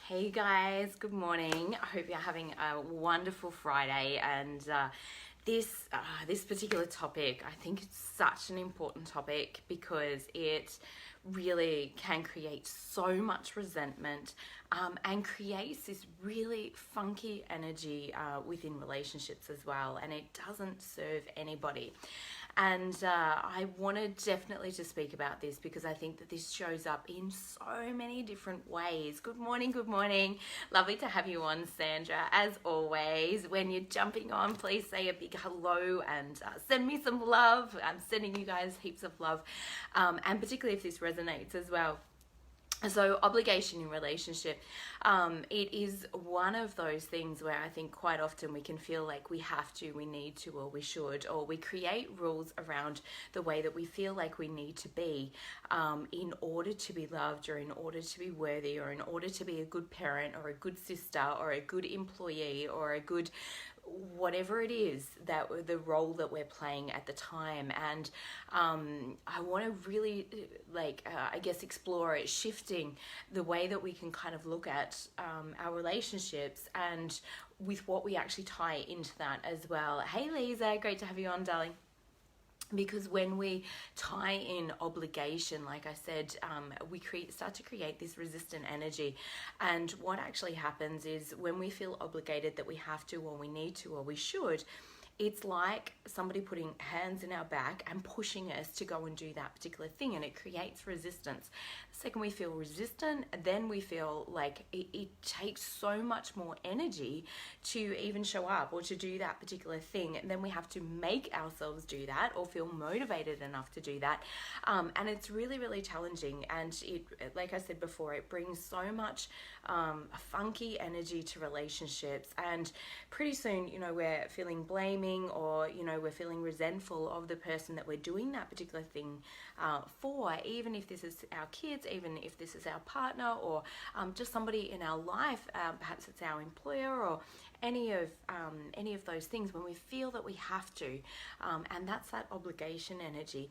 Hey guys, good morning. I hope you're having a wonderful Friday. And this particular topic, I think it's such an important topic because it really can create so much resentment and creates this really funky energy within relationships as well, and it doesn't serve anybody. And I wanted definitely to speak about this because I think that this shows up in so many different ways. Good morning, good morning. Lovely to have you on, Sandra. As always, when you're jumping on, please say a big hello and send me some love. I'm sending you guys heaps of love, and particularly if this resonates as well. So obligation in relationship, it is one of those things where I think quite often we can feel like we have to, we need to, or we should, or we create rules around the way that we feel like we need to be in order to be loved, or in order to be worthy, or in order to be a good parent, or a good sister, or a good employee, or a good whatever it is, that the role that we're playing at the time. And I want to really I guess explore it, shifting the way that we can kind of look at our relationships and with what we actually tie into that as well. Hey Lisa, great to have you on, darling. Because when we tie in obligation, like I said, we start to create this resistant energy. And what actually happens is when we feel obligated that we have to, or we need to, or we should, it's like somebody putting hands in our back and pushing us to go and do that particular thing, and it creates resistance. The second we feel resistant, then we feel like it takes so much more energy to even show up or to do that particular thing, and then we have to make ourselves do that or feel motivated enough to do that, and it's really, really challenging. And it, like I said before, it brings so much funky energy to relationships, and pretty soon, we're feeling blaming, or we're feeling resentful of the person that we're doing that particular thing for, even if this is our kids, even if this is our partner, or just somebody in our life, perhaps it's our employer, or any of those things. When we feel that we have to, and that's that obligation energy,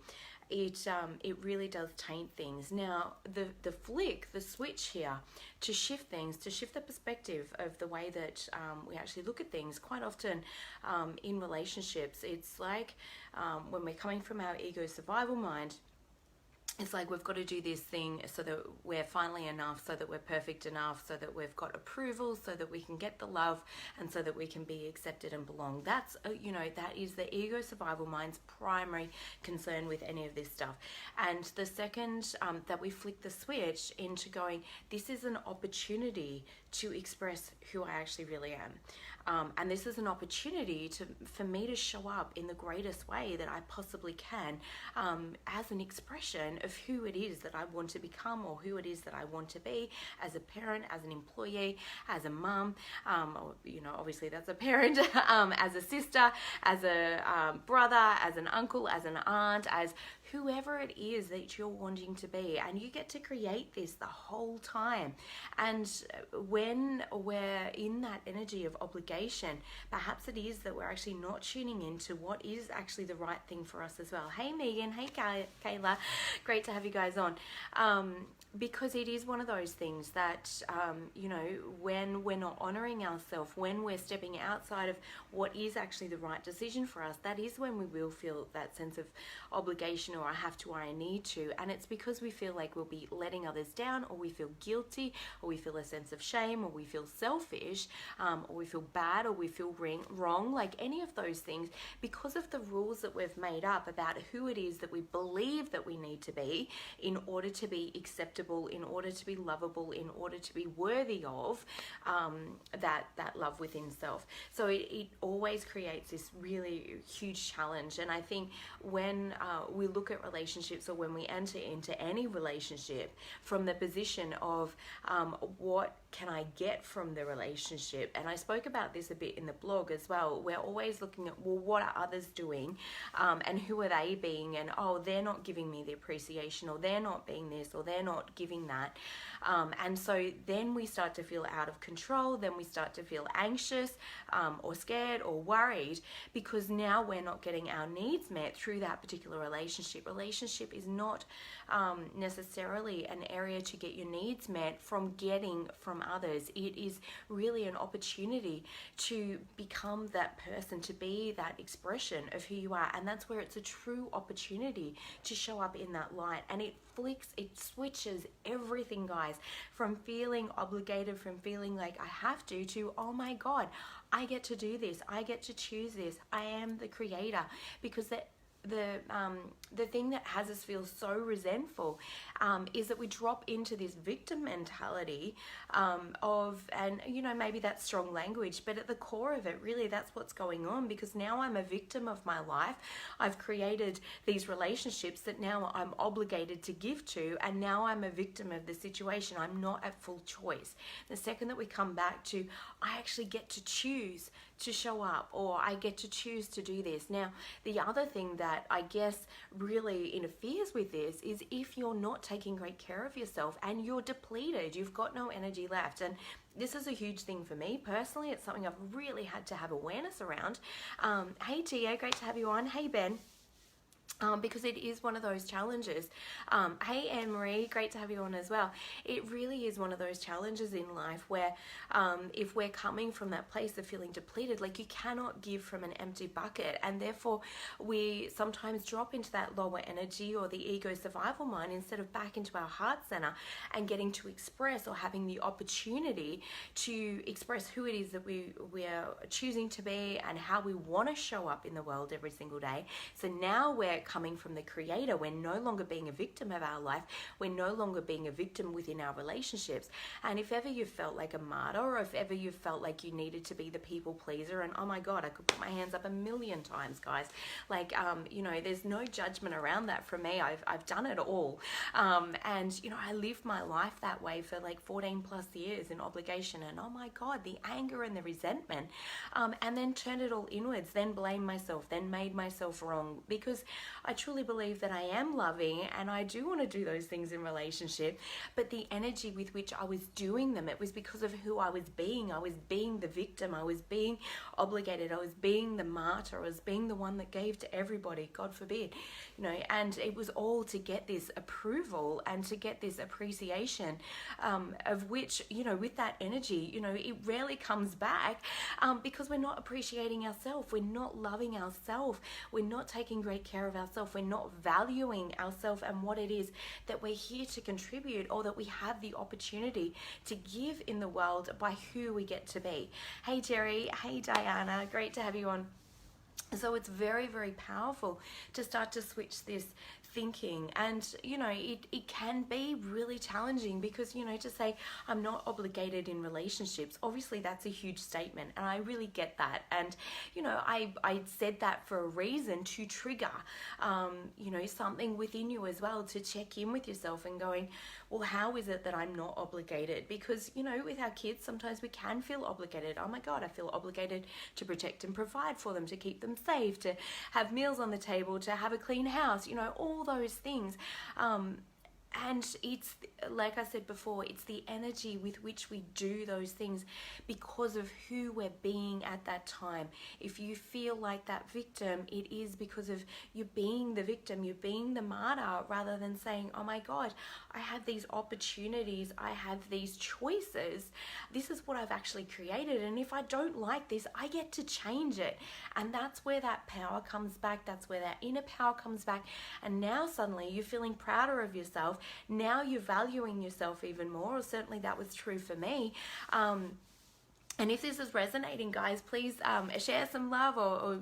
it really does taint things. Now, the switch here to shift things, to shift the perspective of the way that we actually look at things. Quite often in relationships, it's like when we're coming from our ego survival mind, it's like we've got to do this thing so that we're finally enough, so that we're perfect enough, so that we've got approval, so that we can get the love, and so that we can be accepted and belong. That's, that is the ego survival mind's primary concern with any of this stuff. And the second that we flick the switch into going, this is an opportunity to express who I actually really am. And this is an opportunity for me to show up in the greatest way that I possibly can, as an expression of who it is that I want to become, or who it is that I want to be as a parent, as an employee, as a mum, obviously that's a parent, as a sister, as a brother, as an uncle, as an aunt, as whoever it is that you're wanting to be. And you get to create this the whole time. And when we're in that energy of obligation, perhaps it is that we're actually not tuning into what is actually the right thing for us as well. Hey Megan, hey Kayla, great to have you guys on. Because it is one of those things that, when we're not honoring ourselves, when we're stepping outside of what is actually the right decision for us, that is when we will feel that sense of obligation, or I have to, or I need to. And it's because we feel like we'll be letting others down, or we feel guilty, or we feel a sense of shame, or we feel selfish, or we feel bad, or we feel wrong, like any of those things, because of the rules that we've made up about who it is that we believe that we need to be in order to be acceptable, in order to be lovable, in order to be worthy of that love within self. So it always creates this really huge challenge. And I think when we look at relationships, or when we enter into any relationship from the position of what can I get from the relationship, and I spoke about this a bit in the blog as well, we're always looking at, well, what are others doing, and who are they being, and they're not giving me the appreciation, or they're not being this, or they're not giving that. And so then we start to feel out of control, then we start to feel anxious, or scared, or worried, because now we're not getting our needs met through that particular relationship. Relationship is not necessarily an area to get your needs met from getting from others. It is really an opportunity to become that person, to be that expression of who you are. And that's where it's a true opportunity to show up in that light. And it switches everything, guys, from feeling obligated, from feeling like I have to oh my God, I get to do this, I get to choose this, I am the creator. Because the thing that has us feel so resentful is that we drop into this victim mentality and maybe that's strong language, but at the core of it, really, that's what's going on. Because now I'm a victim of my life. I've created these relationships that now I'm obligated to give to, and now I'm a victim of the situation. I'm not at full choice. The second that we come back to, I actually get to choose to show up, or I get to choose to do this. Now, the other thing that I guess really interferes with this is if you're not taking great care of yourself and you're depleted, you've got no energy left. And this is a huge thing for me personally. It's something I've really had to have awareness around. Hey Tia, great to have you on. Hey Ben. Because it is one of those challenges. Hey Anne-Marie, great to have you on as well. It really is one of those challenges in life where if we're coming from that place of feeling depleted, like you cannot give from an empty bucket, and therefore we sometimes drop into that lower energy or the ego survival mind instead of back into our heart center and getting to express, or having the opportunity to express who it is that we're choosing to be and how we want to show up in the world every single day. So now we're coming from the creator. We're no longer being a victim of our life. We're no longer being a victim within our relationships. And if ever you felt like a martyr, or if ever you felt like you needed to be the people pleaser, and oh my God, I could put my hands up a million times, guys. Like, there's no judgment around that from me. I've done it all. And, I lived my life that way for like 14 plus years in obligation. And oh my God, the anger and the resentment, and then turned it all inwards, then blamed myself, then made myself wrong, because I truly believe that I am loving and I do want to do those things in relationship, but the energy with which I was doing them, it was because of who I was being. I was being the victim. I was being obligated. I was being the martyr. I was being the one that gave to everybody, God forbid, and it was all to get this approval and to get this appreciation, of which, with that energy, it rarely comes back, because we're not appreciating ourselves. We're not loving ourselves. We're not taking great care of ourselves. We're not valuing ourselves and what it is that we're here to contribute, or that we have the opportunity to give in the world by who we get to be. Hey Jerry, hey Diana, great to have you on. So it's very, very powerful to start to switch this thinking. And it can be really challenging, because to say I'm not obligated in relationships, obviously that's a huge statement, and I really get that. And I said that for a reason, to trigger something within you as well, to check in with yourself and going, well, how is it that I'm not obligated? Because with our kids, sometimes we can feel obligated. Oh my God, I feel obligated to protect and provide for them, to keep them safe, to have meals on the table, to have a clean house, all those things. And it's, like I said before, it's the energy with which we do those things because of who we're being at that time. If you feel like that victim, it is because of you being the victim, you being the martyr, rather than saying, oh my God, I have these opportunities, I have these choices. This is what I've actually created. And if I don't like this, I get to change it. And that's where that power comes back. That's where that inner power comes back. And now suddenly you're feeling prouder of yourself. Now you're valuing yourself even more, or certainly that was true for me. And if this is resonating, guys, please share some love, or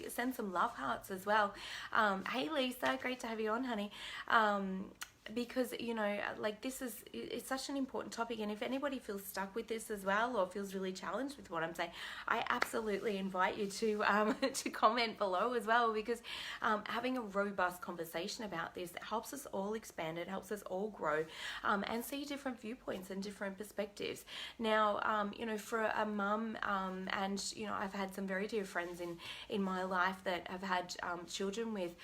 send some love hearts as well. Hey Lisa, great to have you on, honey. Because it's such an important topic, and if anybody feels stuck with this as well, or feels really challenged with what I'm saying, I absolutely invite you to to comment below as well, because having a robust conversation about this helps us all expand. It helps us all grow, and see different viewpoints and different perspectives. Now, for a mum, and I've had some very dear friends in my life that have had children with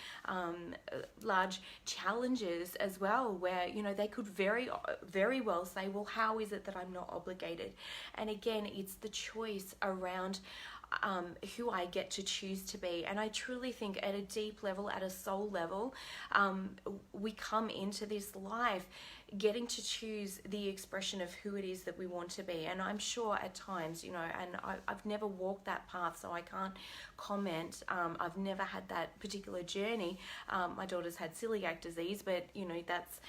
large challenges as well, where they could very, very well say, well, how is it that I'm not obligated? And again, it's the choice around, who I get to choose to be. And I truly think at a deep level, at a soul level, we come into this life getting to choose the expression of who it is that we want to be. And I'm sure at times, you know, and I've never walked that path, so I can't comment. I've never had that particular journey. My daughter's had celiac disease, but, you know, that's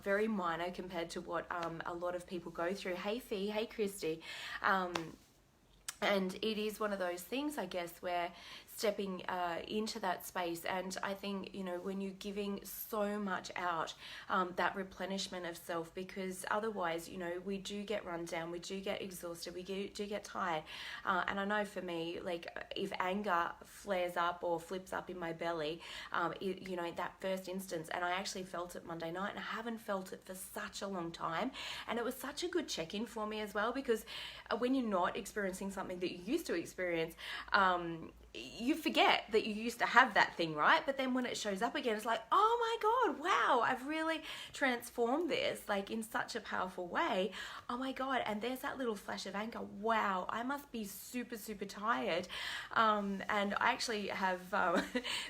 very minor compared to what a lot of people go through. Hey, Fee. Hey, Christy. And it is one of those things, I guess, where stepping into that space, and I think, you know, when you're giving so much out, that replenishment of self, because otherwise, you know, we do get run down, we do get exhausted, we do get tired. And I know for me, like, if anger flares up or flips up in my belly, you know, that first instance, and I actually felt it Monday night, and I haven't felt it for such a long time. And it was such a good check-in for me as well, because when you're not experiencing something that you used to experience, you forget that you used to have that thing, right? But then when it shows up again, it's like, oh my God, wow, I've really transformed this, like, in such a powerful way. Oh my God. And there's that little flash of anger. Wow, I must be super, super tired. And I actually have a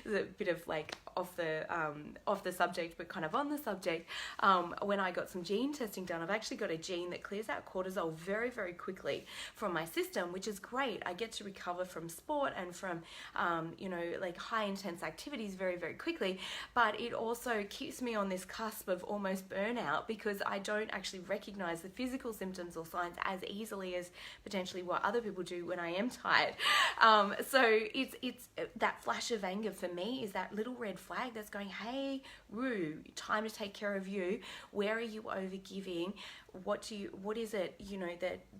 bit of, like, off the subject, but kind of on the subject. When I got some gene testing done, I've actually got a gene that clears out cortisol very, very quickly from my system, which is great. I get to recover from sport and from, you know, like, high intense activities very, very quickly. But it also keeps me on this cusp of almost burnout, because I don't actually recognize the physical symptoms or signs as easily as potentially what other people do when I am tired. So it's that flash of anger for me is that little red flag that's going, hey, Roo, time to take care of you. Where are you overgiving? What is it, you know,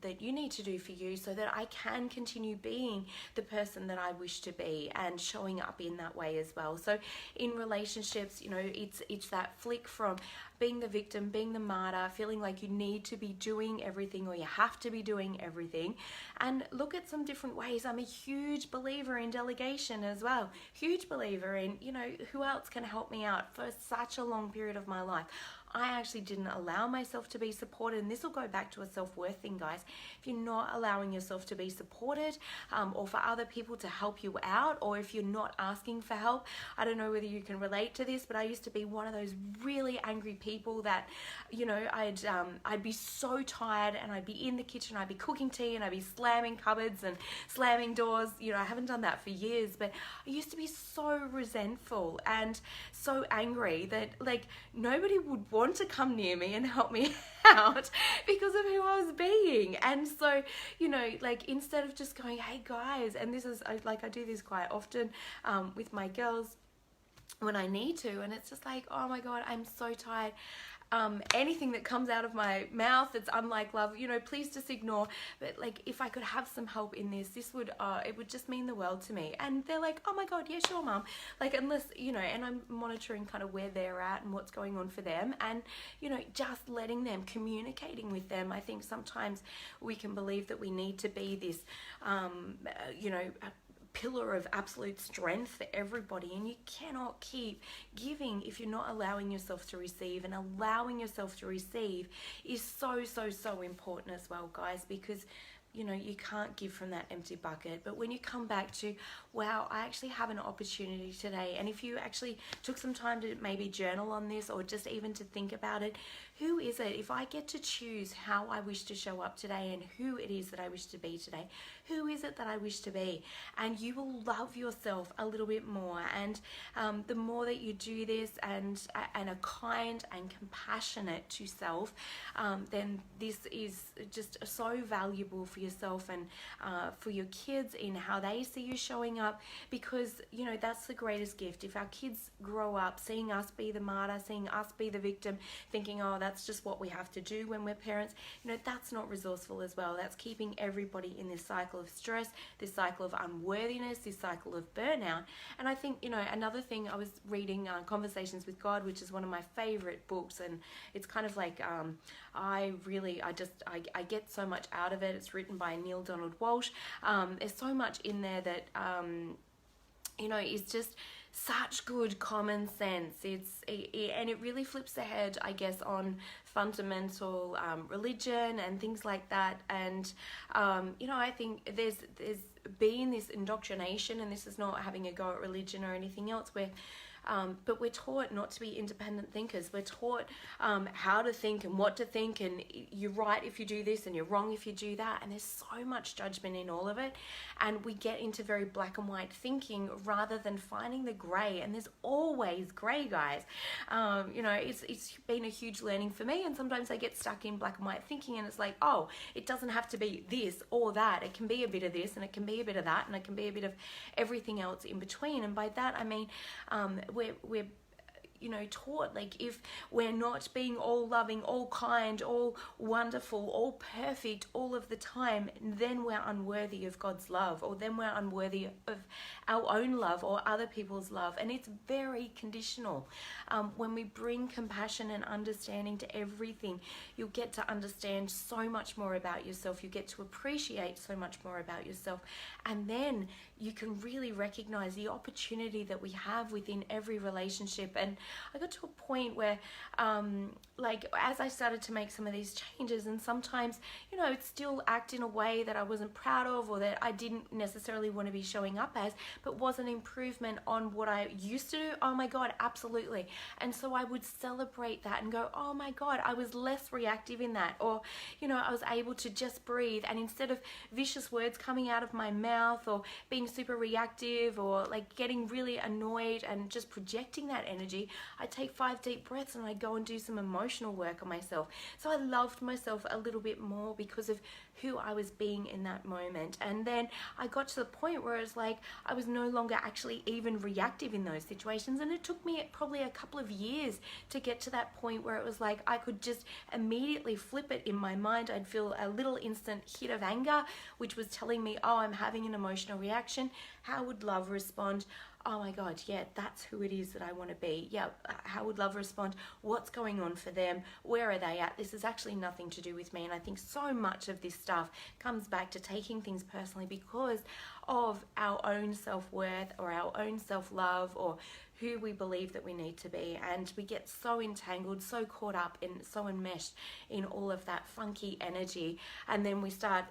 that you need to do for you, so that I can continue being the person that I wish to be and showing up in that way as well. So in relationships, you know, it's that flick from being the victim, being the martyr, feeling like you need to be doing everything, or you have to be doing everything, and look at some different ways. I'm a huge believer in delegation as well. Huge believer in, you know, who else can help me out for such a long period of my life. I actually didn't allow myself to be supported, and this will go back to a self-worth thing, guys. If you're not allowing yourself to be supported, or for other people to help you out, or if you're not asking for help, I don't know whether you can relate to this, but I used to be one of those really angry people that, you know, I'd be so tired, and I'd be in the kitchen, I'd be cooking tea, and I'd be slamming cupboards and slamming doors. You know, I haven't done that for years, but I used to be so resentful and so angry that, like, nobody would want to come near me and help me out because of who I was being. And so, you know, like, instead of just going, hey guys, and this is like, I do this quite often with my girls when I need to, and it's just like, oh my God, I'm so tired. Anything that comes out of my mouth that's unlike love, you know, please just ignore. But, like, if I could have some help in this would, it would just mean the world to me. And they're like, oh my God, yeah, sure, Mum. Like, unless, you know, and I'm monitoring kind of where they're at and what's going on for them, and, you know, just letting them, communicating with them. I think sometimes we can believe that we need to be this, you know, pillar of absolute strength for everybody, and you cannot keep giving if you're not allowing yourself to receive. And allowing yourself to receive is so important as well, guys, because, you know, you can't give from that empty bucket. But when you come back to, wow, I actually have an opportunity today, and if you actually took some time to maybe journal on this, or just even to think about it, who is it? If I get to choose how I wish to show up today and who it is that I wish to be today, who is it that I wish to be? And you will love yourself a little bit more. And the more that you do this and are kind and compassionate to self, then this is just so valuable for yourself and for your kids in how they see you showing up. Because, you know, that's the greatest gift. If our kids grow up seeing us be the martyr, seeing us be the victim, thinking, oh, that's just what we have to do when we're parents, you know, that's not resourceful as well. That's keeping everybody in this cycle of stress, this cycle of unworthiness, this cycle of burnout. And I think, you know, another thing, I was reading Conversations with God, which is one of my favorite books, and it's kind of like, I get so much out of it. It's written by Neil Donald Walsh. There's so much in there that, you know, is just such good common sense. And it really flips the head, I guess, on fundamental religion and things like that. And I think there's been this indoctrination, and this is not having a go at religion or anything else, where but we're taught not to be independent thinkers. We're taught how to think and what to think, and you're right if you do this and you're wrong if you do that. And there's so much judgment in all of it. And we get into very black and white thinking rather than finding the grey. And there's always grey, guys. It's been a huge learning for me. And sometimes I get stuck in black and white thinking, and it's like, oh, it doesn't have to be this or that. It can be a bit of this, and it can be a bit of that, and it can be a bit of everything else in between. And by that, I mean, we're taught, like, if we're not being all loving, all kind, all wonderful, all perfect all of the time, then we're unworthy of God's love, or then we're unworthy of our own love or other people's love. And it's very conditional. When we bring compassion and understanding to everything, you'll get to understand so much more about yourself. You get to appreciate so much more about yourself. And then you can really recognize the opportunity that we have within every relationship. And I got to a point where, as I started to make some of these changes, and sometimes, it'd still act in a way that I wasn't proud of, or that I didn't necessarily want to be showing up as, but was an improvement on what I used to do. Oh my God, absolutely. And so I would celebrate that and go, oh my God, I was less reactive in that. Or, I was able to just breathe, and instead of vicious words coming out of my mouth, or being super reactive, or like getting really annoyed and just projecting that energy, I take 5 deep breaths and I go and do some emotional work on myself. So I loved myself a little bit more because of who I was being in that moment. And then I got to the point where it's like I was no longer actually even reactive in those situations. And it took me probably a couple of years to get to that point where it was like I could just immediately flip it in my mind. I'd feel a little instant hit of anger, which was telling me, oh, I'm having an emotional reaction. How would love respond? Oh my God, yeah, that's who it is that I want to be. Yeah, how would love respond? What's going on for them? Where are they at? This is actually nothing to do with me. And I think so much of this stuff comes back to taking things personally because of our own self-worth, or our own self-love, or who we believe that we need to be. And we get so entangled, so caught up, and so enmeshed in all of that funky energy. And then we start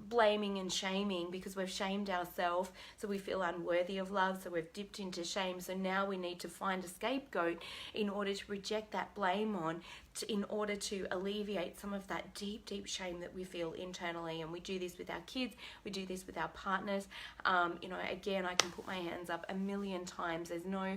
blaming and shaming because we've shamed ourselves, so we feel unworthy of love, so we've dipped into shame. So now we need to find a scapegoat in order to project that blame on, in order to alleviate some of that deep shame that we feel internally. And we do this with our kids, we do this with our partners. Again, I can put my hands up a million times. There's no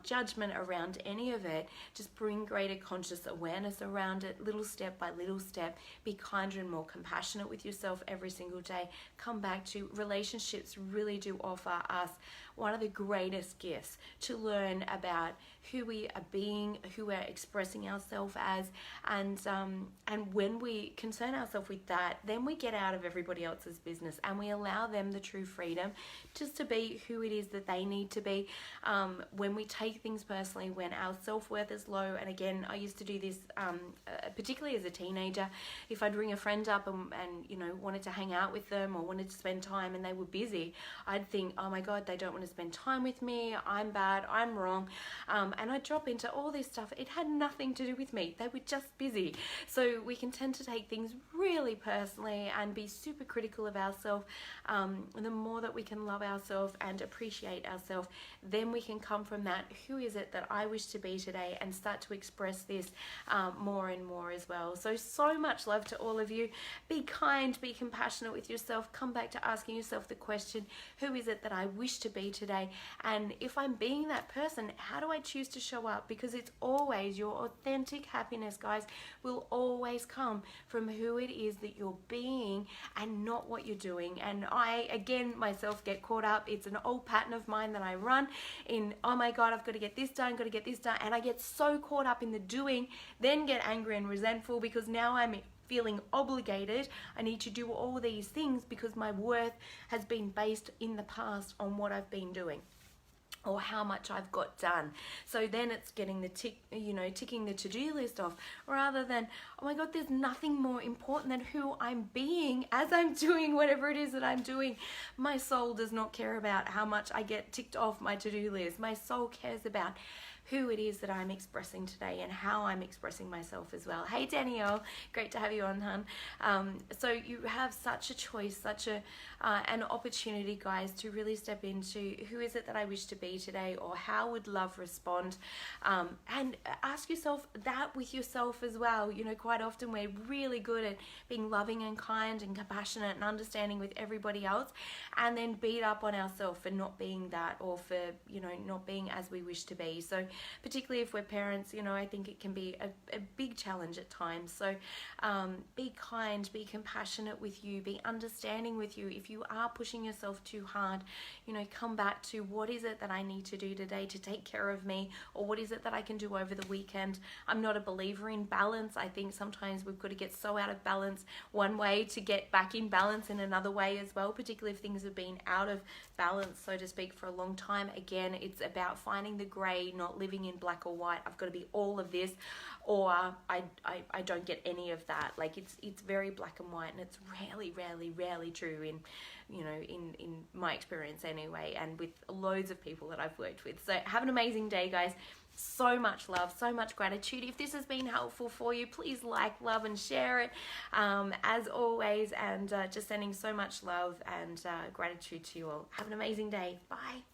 judgment around any of it. Just bring greater conscious awareness around it, little step by little step. Be kinder and more compassionate with yourself every single day. Come back to relationships really do offer us one of the greatest gifts, to learn about who we are being, who we're expressing ourselves as, and when we concern ourselves with that, then we get out of everybody else's business and we allow them the true freedom just to be who it is that they need to be. When we take things personally, when our self-worth is low, and again, I used to do this particularly as a teenager. If I'd ring a friend up and wanted to hang out with them or wanted to spend time and they were busy, I'd think, oh my God, they don't want to spend time with me, I'm bad, I'm wrong, and I'd drop into all this stuff. It had nothing to do with me, they were just busy. So we can tend to take things really personally and be super critical of ourselves. The more that we can love ourselves and appreciate ourselves, then we can come from that, who is it that I wish to be today, and start to express this more and more as well. So much love to all of you. Be kind, be compassionate with yourself. Come back to asking yourself the question, who is it that I wish to be today? And if I'm being that person, how do I choose to show up? Because it's always your authentic happiness, guys, will always come from who it is that you're being and not what you're doing. And I, again, myself get caught up. It's an old pattern of mine that I run in, oh my God, I've got to get this done, got to get this done. And I get so caught up in the doing, then get angry and resentful because now I'm feeling obligated. I need to do all these things because my worth has been based in the past on what I've been doing. or how much I've got done. So then it's getting the ticking the to-do list off, rather than, oh my God, there's nothing more important than who I'm being as I'm doing whatever it is that I'm doing. My soul does not care about how much I get ticked off my to-do list. My soul cares about who it is that I'm expressing today and how I'm expressing myself as well. Hey Danielle, great to have you on, hun. So you have such a choice, such an opportunity, guys, to really step into who is it that I wish to be today, or how would love respond, and ask yourself that with yourself as well. You know, quite often we're really good at being loving and kind and compassionate and understanding with everybody else, and then beat up on ourselves for not being that, or for, you know, not being as we wish to be. So particularly if we're parents, you know, I think it can be a big challenge at times. So be kind, be compassionate with you, be understanding with you. If you are pushing yourself too hard, you know, come back to, what is it that I need to do today to take care of me, or what is it that I can do over the weekend? I'm not a believer in balance. I think sometimes we've got to get so out of balance one way to get back in balance in another way as well, particularly if things have been out of balance, so to speak, for a long time. Again, it's about finding the gray, not living in black or white. I've got to be all of this, or I don't get any of that. Like it's very black and white, and it's rarely true in, you know, in my experience anyway, and with loads of people that I've worked with. So have an amazing day, guys. So much love, so much gratitude. If this has been helpful for you, please like, love, and share it, as always. And just sending so much love and gratitude to you all. Have an amazing day. Bye.